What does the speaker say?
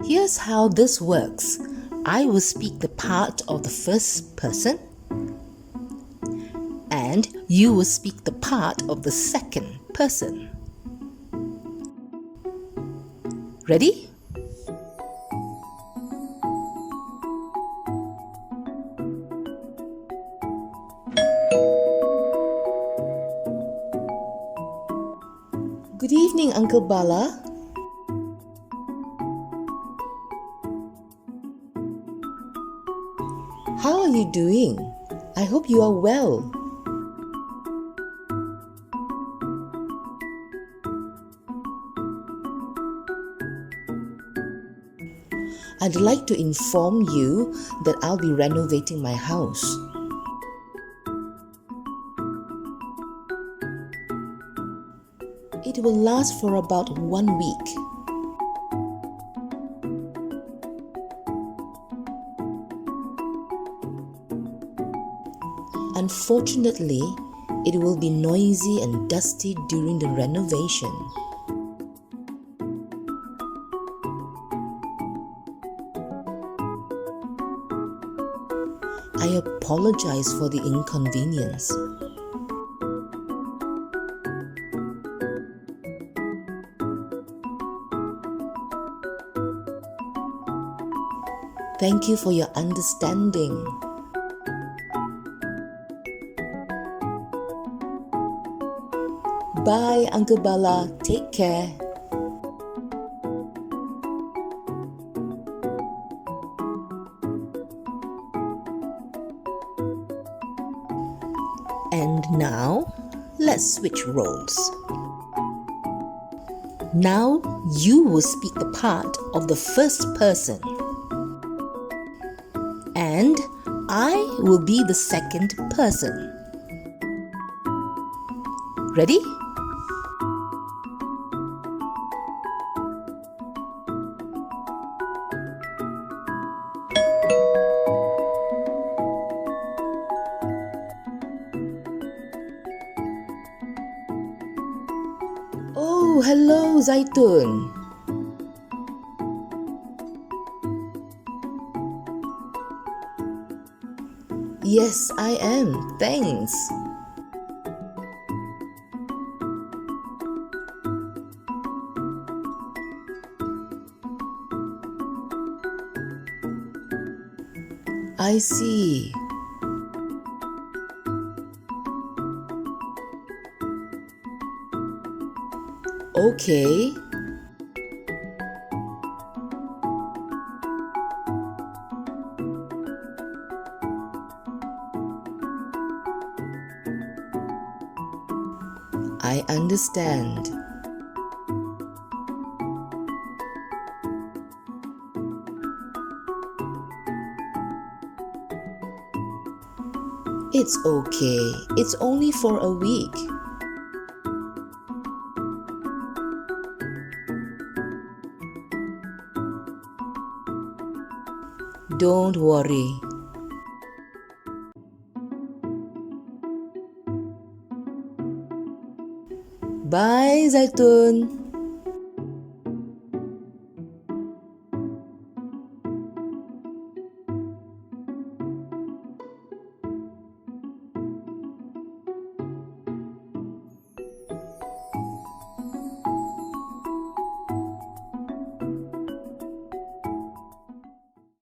Here's how this works. I will speak the part of the first person and you will speak the part of the second person. Ready? Good evening, Uncle Bala. How are you doing? I hope you are well. I'd like to inform you that I'll be renovating my house. It will last for about 1 week. Unfortunately, it will be noisy and dusty during the renovation. I apologize for the inconvenience. Thank you for your understanding. Bye, Uncle Bala. Take care. And now, let's switch roles. Now, you will speak the part of the first person. And I will be the second person. Ready? Oh, hello, Zaitun. Yes, I am. Thanks. I see. Okay. I understand. It's okay. It's only for a week. Don't worry. Bye, Zaitun.